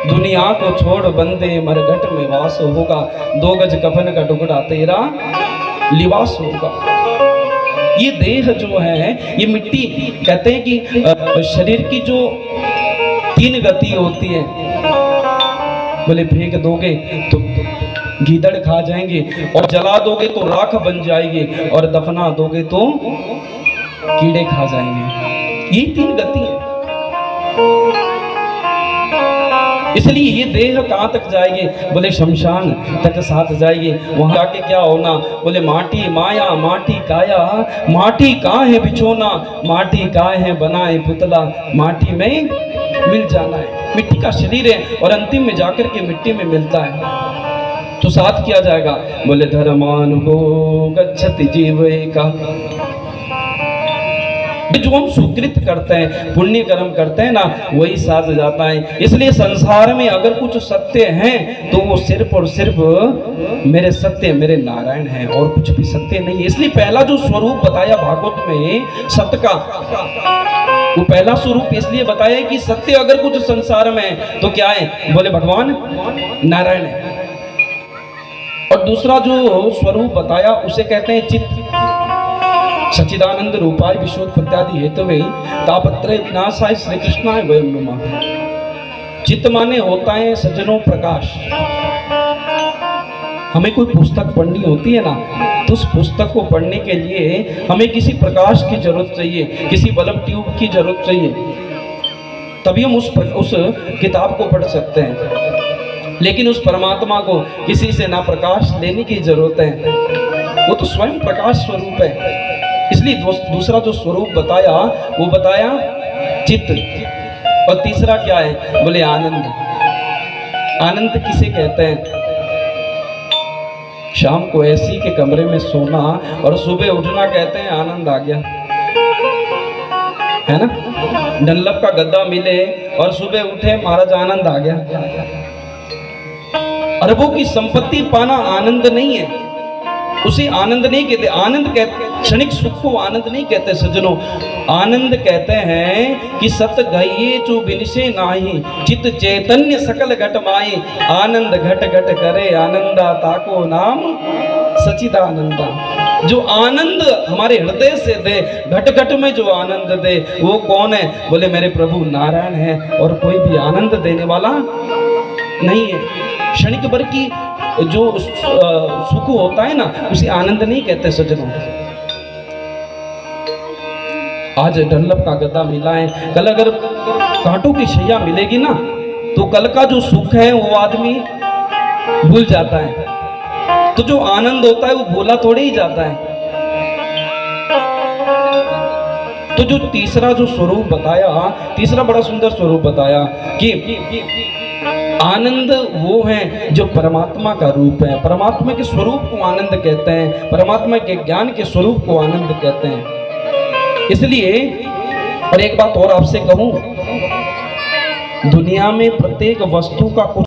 दुनिया को छोड़ बंदे मरघट में वास होगा, 2 गज कफन का टुकड़ा तेरा लिबास होगा। ये देह जो है ये मिट्टी, कहते हैं कि शरीर की जो 3 गति होती है, बोले फेंक दोगे तो गीदड़ खा जाएंगे, और जला दोगे तो राख बन जाएगी, और दफना दोगे तो कीड़े खा जाएंगे। ये 3 गति है। इसलिए ये देह कहाँ तक जाएगी? बोले शमशान तक साथ जाएगी। वहां जाके क्या होना? बोले माटी माया माटी काया, माटी कहाँ है बिछोना, माटी कहाँ है बनाए पुतला, माटी में मिल जाना है। मिट्टी का शरीर है और अंतिम में जाकर के मिट्टी में मिलता है। तो साथ किया जाएगा। बोले धर्मानुभो गच्छति जीवैका, जो हम सुकृत करते हैं, पुण्य कर्म करते हैं ना, वही साथ जाता है। इसलिए संसार में अगर कुछ सत्य है तो वो सिर्फ और सिर्फ मेरे सत्य, मेरे नारायण है, और कुछ भी सत्य नहीं है। इसलिए पहला जो स्वरूप बताया भागवत में सत्य का, वो पहला स्वरूप इसलिए बताया कि सत्य अगर कुछ संसार में है तो क्या है? बोले भगवान नारायण है। और दूसरा जो स्वरूप बताया उसे कहते हैं चित्त। सच्चिदानंद रूपाय विश्वोत्पत्त्यादि हेतवे तापत्रय विनाशाय श्री कृष्णाय वयं नमः। चित्त माने होता है सज्जनों प्रकाश। हमें कोई पुस्तक पढ़नी होती है ना, तो उस पुस्तक को पढ़ने के लिए हमें किसी प्रकाश की जरूरत चाहिए, किसी बल्ब ट्यूब की जरूरत चाहिए, तभी हम उस किताब को पढ़ सकते हैं। लेकिन उस परमात्मा को किसी से ना प्रकाश लेने की जरूरत है, वो तो स्वयं प्रकाश स्वरूप है। इसलिए दूसरा जो स्वरूप बताया वो बताया चित्त। और तीसरा क्या है? बोले आनंद। आनंद किसे कहते हैं? शाम को एसी के कमरे में सोना और सुबह उठना, कहते हैं आनंद आ गया, है ना। डनलप का गद्दा मिले और सुबह उठे, महाराज आनंद आ गया। अरबों की संपत्ति पाना आनंद नहीं है, उसे आनंद नहीं कहते। आनंद कहते क्षणिक सुख को आनंद नहीं कहते सज्जनों। आनंद कहते हैं कि सत गहिए चो बिनसे नाही, चित चैतन्य सकल घट माई, आनंद घट घट करे आनंदा, ताको नाम सच्चिदानंदा। जो आनंद हमारे हृदय से दे, घट घट में जो आनंद दे, वो कौन है? बोले मेरे प्रभु नारायण है, और कोई भी आनंद देने वाला नहीं है। क्षणिक भर की जो सुख होता है ना, उसे आनंद नहीं कहते सज्जनों। आज डनलप का गद्दा मिला है, कल अगर कांटों की शैया मिलेगी ना, तो कल का जो सुख है वो आदमी भूल जाता है। तो जो आनंद होता है वो भूला थोड़े ही जाता है। तो जो तीसरा जो स्वरूप बताया, तीसरा बड़ा सुंदर स्वरूप बताया कि आनंद वो है जो परमात्मा का रूप है। परमात्मा के स्वरूप को आनंद कहते हैं, परमात्मा के ज्ञान के स्वरूप को आनंद कहते हैं। इसलिए और एक बात और आपसे कहूं, दुनिया में प्रत्येक वस्तु का कुछ